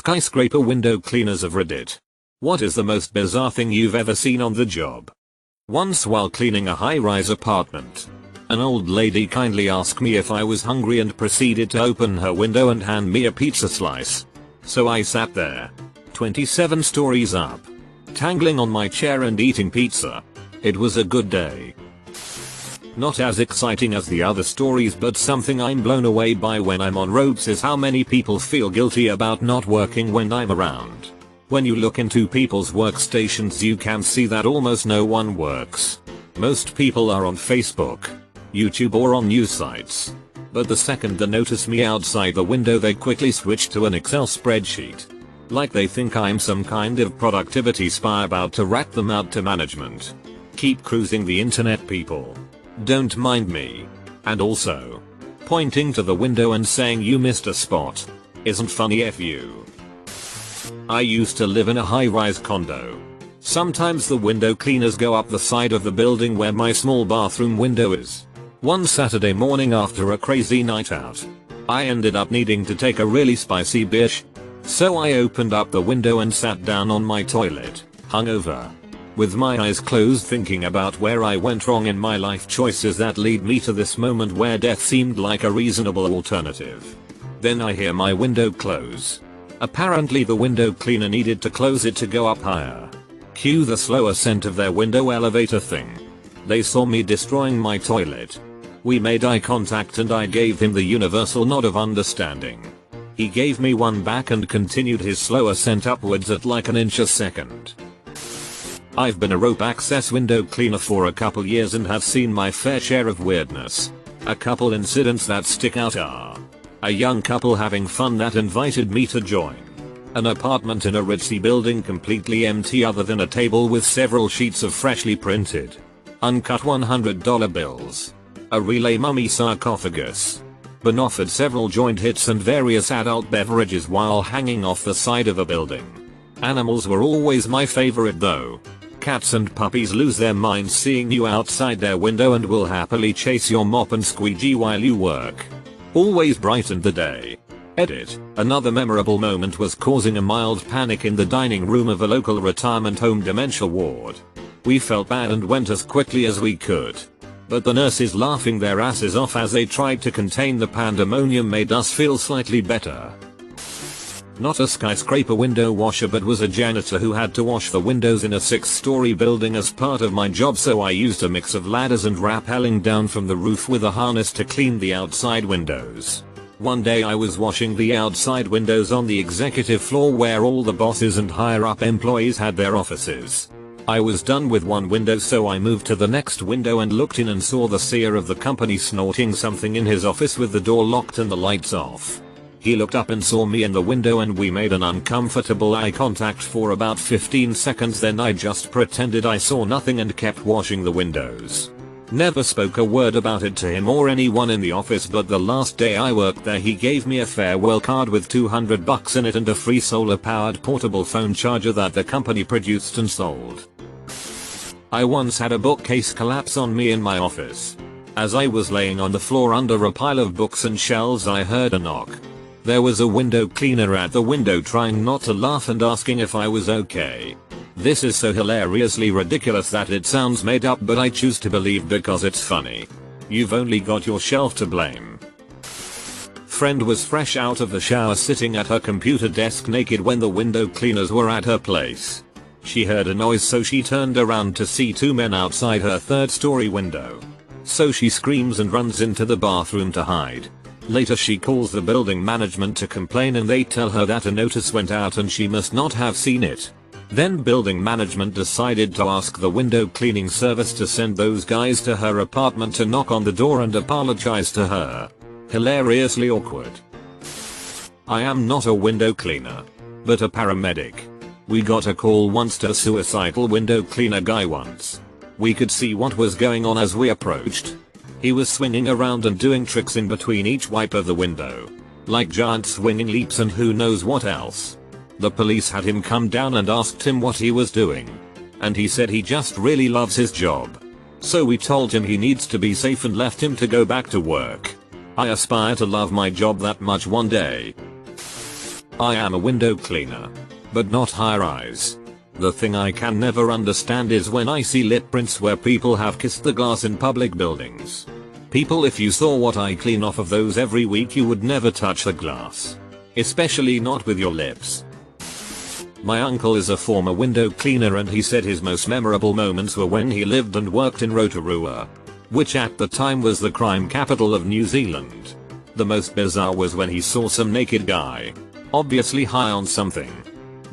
Skyscraper window cleaners of Reddit. What is the most bizarre thing you've ever seen on the job? Once while cleaning a high-rise apartment, an old lady kindly asked me if I was hungry and proceeded to open her window and hand me a pizza slice. So I sat there, 27 stories up, tangling on my chair and eating pizza. It was a good day. Not as exciting as the other stories, but something I'm blown away by when I'm on ropes is how many people feel guilty about not working when I'm around. When you look into people's workstations, you can see that almost no one works. Most people are on Facebook, YouTube or on news sites. But the second they notice me outside the window, they quickly switch to an Excel spreadsheet. Like they think I'm some kind of productivity spy about to rat them out to management. Keep cruising the internet, people. Don't mind me. And also, pointing to the window and saying you missed a spot isn't funny. F you. I used to live in a high-rise condo. Sometimes the window cleaners go up the side of the building where my small bathroom window is. One Saturday morning after a crazy night out, I ended up needing to take a really spicy bish. So I opened up the window and sat down on my toilet, hungover, with my eyes closed, thinking about where I went wrong in my life choices that lead me to this moment where death seemed like a reasonable alternative. Then I hear my window close. Apparently the window cleaner needed to close it to go up higher. Cue the slow ascent of their window elevator thing. They saw me destroying my toilet. We made eye contact and I gave him the universal nod of understanding. He gave me one back and continued his slow ascent upwards at like an inch a second. I've been a rope access window cleaner for a couple years and have seen my fair share of weirdness. A couple incidents that stick out are: a young couple having fun that invited me to join, an apartment in a ritzy building completely empty other than a table with several sheets of freshly printed, uncut $100 bills, a relay mummy sarcophagus, been offered several joint hits and various adult beverages while hanging off the side of a building. Animals were always my favorite though. Cats and puppies lose their minds seeing you outside their window and will happily chase your mop and squeegee while you work. Always brightened the day. Edit. Another memorable moment was causing a mild panic in the dining room of a local retirement home dementia ward. We felt bad and went as quickly as we could. But the nurses laughing their asses off as they tried to contain the pandemonium made us feel slightly better. Not a skyscraper window washer, but was a janitor who had to wash the windows in a 6-story building as part of my job, so I used a mix of ladders and rappelling down from the roof with a harness to clean the outside windows. One day I was washing the outside windows on the executive floor where all the bosses and higher up employees had their offices. I was done with one window, so I moved to the next window and looked in and saw the CEO of the company snorting something in his office with the door locked and the lights off. He looked up and saw me in the window and we made an uncomfortable eye contact for about 15 seconds, then I just pretended I saw nothing and kept washing the windows. Never spoke a word about it to him or anyone in the office, but the last day I worked there he gave me a farewell card with $200 in it and a free solar powered portable phone charger that the company produced and sold. I once had a bookcase collapse on me in my office. As I was laying on the floor under a pile of books and shelves, I heard a knock. There was a window cleaner at the window trying not to laugh and asking if I was okay. This is so hilariously ridiculous that it sounds made up, but I choose to believe because it's funny. You've only got yourself to blame. Friend was fresh out of the shower sitting at her computer desk naked when the window cleaners were at her place. She heard a noise, so she turned around to see 2 men outside her 3rd-story window. So she screams and runs into the bathroom to hide. Later she calls the building management to complain and they tell her that a notice went out and she must not have seen it. Then building management decided to ask the window cleaning service to send those guys to her apartment to knock on the door and apologize to her. Hilariously awkward. I am not a window cleaner, but a paramedic. We got a call once to a suicidal window cleaner guy once. We could see what was going on as we approached. He was swinging around and doing tricks in between each wipe of the window, like giant swinging leaps and who knows what else. The police had him come down and asked him what he was doing. And he said he just really loves his job. So we told him he needs to be safe and left him to go back to work. I aspire to love my job that much one day. I am a window cleaner. But not high rise. The thing I can never understand is when I see lip prints where people have kissed the glass in public buildings. People, if you saw what I clean off of those every week, you would never touch the glass. Especially not with your lips. My uncle is a former window cleaner and he said his most memorable moments were when he lived and worked in Rotorua, which at the time was the crime capital of New Zealand. The most bizarre was when he saw some naked guy, obviously high on something,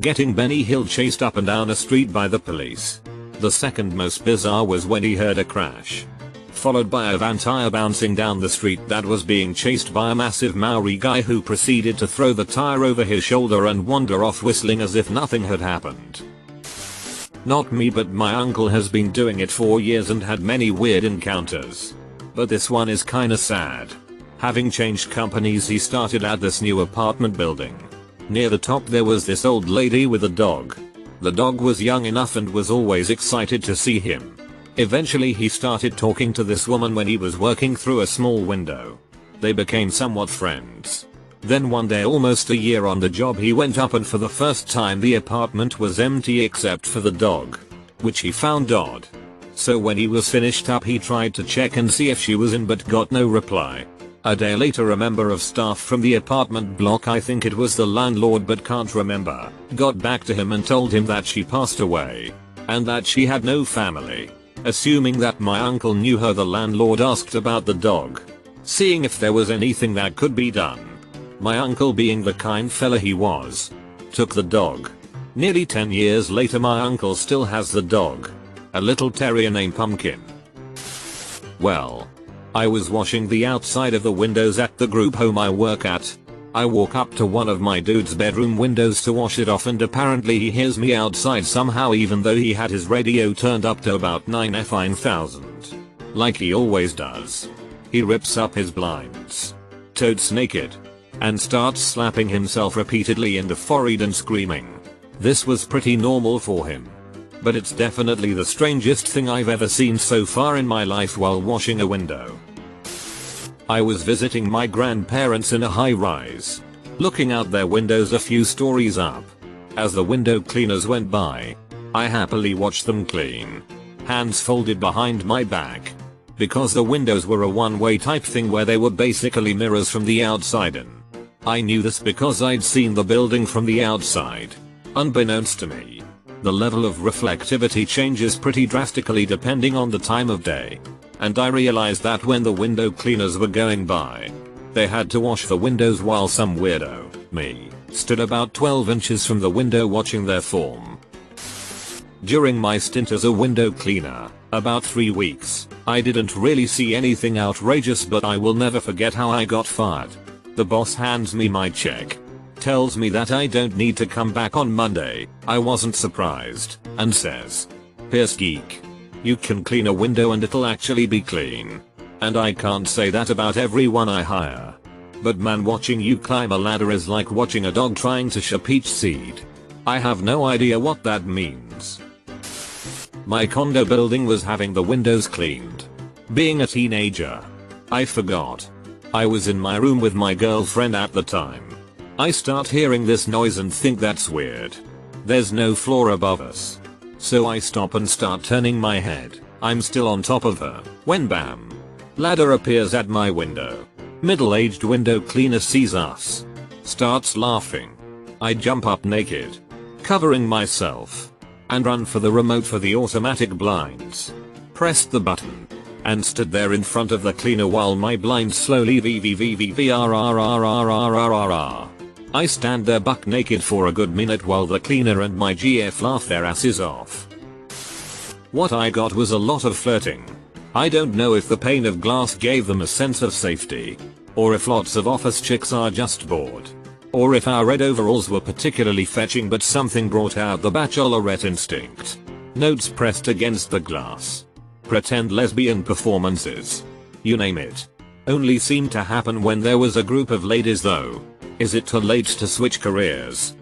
getting Benny Hill chased up and down a street by the police. The second most bizarre was when he heard a crash, followed by a van tire bouncing down the street that was being chased by a massive Maori guy who proceeded to throw the tire over his shoulder and wander off whistling as if nothing had happened. Not me, but my uncle has been doing it for years and had many weird encounters. But this one is kinda sad. Having changed companies, he started at this new apartment building. Near the top there was this old lady with a dog. The dog was young enough and was always excited to see him. Eventually he started talking to this woman when he was working through a small window. They became somewhat friends. Then one day, almost a year on the job, he went up and for the first time the apartment was empty except for the dog, which he found odd. So when he was finished up, he tried to check and see if she was in but got no reply. A day later, a member of staff from the apartment block, I think it was the landlord but can't remember, got back to him and told him that she passed away and that she had no family. Assuming that my uncle knew her, the landlord asked about the dog, seeing if there was anything that could be done. My uncle, being the kind fella he was, took the dog. Nearly 10 years later, my uncle still has the dog, a little terrier named Pumpkin. Well, I was washing the outside of the windows at the group home I work at. I walk up to one of my dude's bedroom windows to wash it off, and apparently he hears me outside somehow, even though he had his radio turned up to about 9,000, like he always does. He rips up his blinds, totes naked, and starts slapping himself repeatedly in the forehead and screaming. This was pretty normal for him, but it's definitely the strangest thing I've ever seen so far in my life while washing a window. I was visiting my grandparents in a high-rise, looking out their windows a few stories up. As the window cleaners went by, I happily watched them clean, hands folded behind my back, because the windows were a one-way type thing where they were basically mirrors from the outside in. I knew this because I'd seen the building from the outside. Unbeknownst to me, the level of reflectivity changes pretty drastically depending on the time of day. And I realized that when the window cleaners were going by, they had to wash the windows while some weirdo, me, stood about 12 inches from the window watching their form. During my stint as a window cleaner, about 3 weeks, I didn't really see anything outrageous, but I will never forget how I got fired. The boss hands me my check, tells me that I don't need to come back on Monday. I wasn't surprised, and says, "Pierce geek, you can clean a window and it'll actually be clean." And I can't say that about everyone I hire. But man, watching you climb a ladder is like watching a dog trying to ship each seed. I have no idea what that means. My condo building was having the windows cleaned. Being a teenager, I forgot. I was in my room with my girlfriend at the time. I start hearing this noise and think that's weird. There's no floor above us. So I stop and start turning my head. I'm still on top of her, when bam! Ladder appears at my window. Middle-aged window cleaner sees us, starts laughing. I jump up naked, covering myself, and run for the remote for the automatic blinds. Pressed the button, and stood there in front of the cleaner while my blinds slowly VVVVVRRRRRRRR. I stand there buck naked for a good minute while the cleaner and my GF laugh their asses off. What I got was a lot of flirting. I don't know if the pane of glass gave them a sense of safety, or if lots of office chicks are just bored, or if our red overalls were particularly fetching but something brought out the bachelorette instinct. Notes pressed against the glass. Pretend lesbian performances. You name it. Only seemed to happen when there was a group of ladies though. Is it too late to switch careers?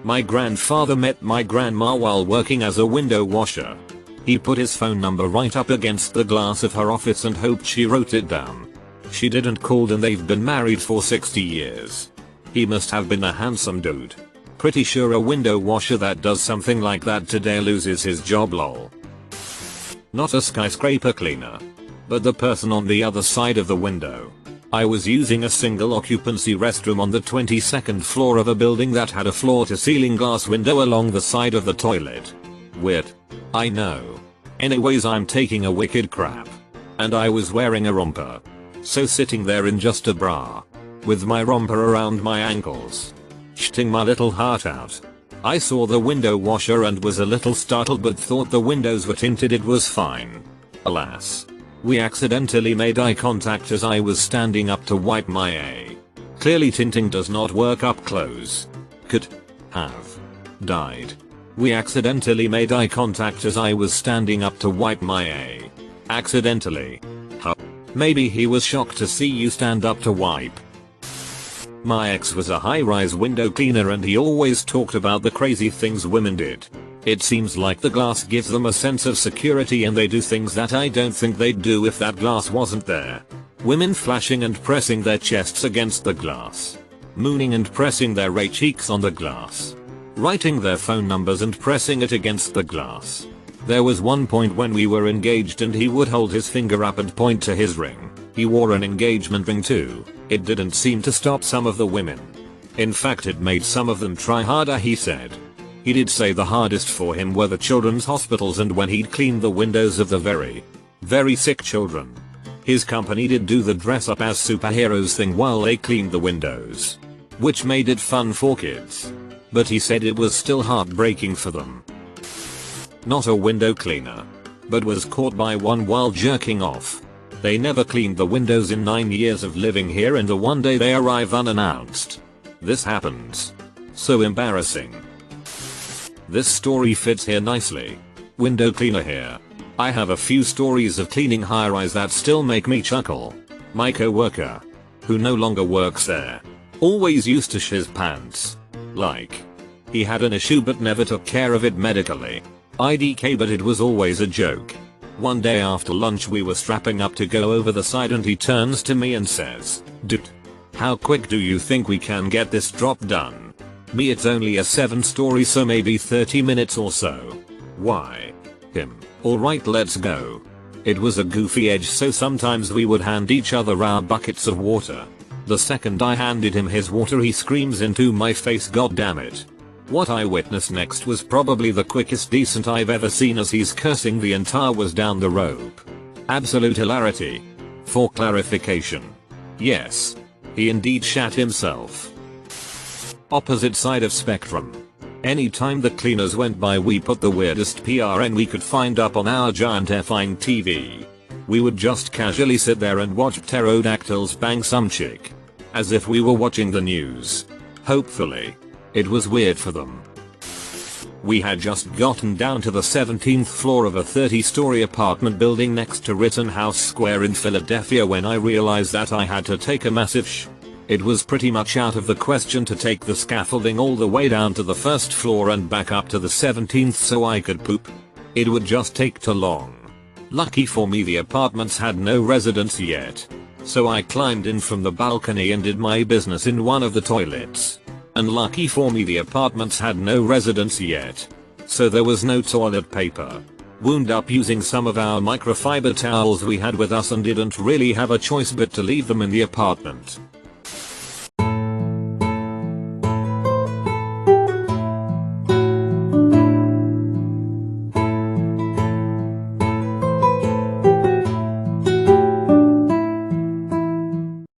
My grandfather met my grandma while working as a window washer. He put his phone number right up against the glass of her office and hoped she wrote it down. She didn't call, and they've been married for 60 years. He must have been a handsome dude. Pretty sure a window washer that does something like that today loses his job lol. Not a skyscraper cleaner, but the person on the other side of the window. I was using a single occupancy restroom on the 22nd floor of a building that had a floor to ceiling glass window along the side of the toilet. Weird. I know. Anyways, I'm taking a wicked crap. And I was wearing a romper. So sitting there in just a bra. With my romper around my ankles. Shitting my little heart out. I saw the window washer and was a little startled but thought the windows were tinted, it was fine. Alas. We accidentally made eye contact as I was standing up to wipe my A. Clearly tinting does not work up close. Could have died. We accidentally made eye contact as I was standing up to wipe my A. Accidentally. Huh. Maybe he was shocked to see you stand up to wipe. My ex was a high-rise window cleaner and he always talked about the crazy things women did. It seems like the glass gives them a sense of security and they do things that I don't think they'd do if that glass wasn't there. Women flashing and pressing their chests against the glass. Mooning and pressing their ray cheeks on the glass. Writing their phone numbers and pressing it against the glass. There was one point when we were engaged and he would hold his finger up and point to his ring. He wore an engagement ring too. It didn't seem to stop some of the women. In fact, it made some of them try harder, he said. He did say the hardest for him were the children's hospitals and when he'd cleaned the windows of the very sick children. His company did do the dress up as superheroes thing while they cleaned the windows. Which made it fun for kids. But he said it was still heartbreaking for them. Not a window cleaner. But was caught by one while jerking off. They never cleaned the windows in 9 years of living here and the one day they arrive unannounced. This happens. So embarrassing. This story fits here nicely. Window cleaner here. I have a few stories of cleaning high-rise that still make me chuckle. My co-worker, who no longer works there, always used to shiz pants. Like, he had an issue but never took care of it medically. IDK, but it was always a joke. One day after lunch we were strapping up to go over the side and he turns to me and says, "Dude, how quick do you think we can get this drop done?" Me, it's only a 7-story so maybe 30 minutes or so. Why? Him, alright, let's go. It was a goofy edge so sometimes we would hand each other our buckets of water. The second I handed him his water he screams into my face, "God damn it." What I witnessed next was probably the quickest descent I've ever seen as he's cursing the entire was down the rope. Absolute hilarity. For clarification. Yes. He indeed shat himself. Opposite side of spectrum. Anytime the cleaners went by we put the weirdest PRN we could find up on our giant effing TV. We would just casually sit there and watch pterodactyls bang some chick. As if we were watching the news. Hopefully. It was weird for them. We had just gotten down to the 17th floor of a 30-story apartment building next to Rittenhouse Square in Philadelphia when I realized that I had to take a massive sh. It was pretty much out of the question to take the scaffolding all the way down to the first floor and back up to the 17th so I could poop. It would just take too long. Lucky for me the apartments had no residents yet. So I climbed in from the balcony and did my business in one of the toilets. And lucky for me the apartments had no residents yet. So there was no toilet paper. Wound up using some of our microfiber towels we had with us and didn't really have a choice but to leave them in the apartment.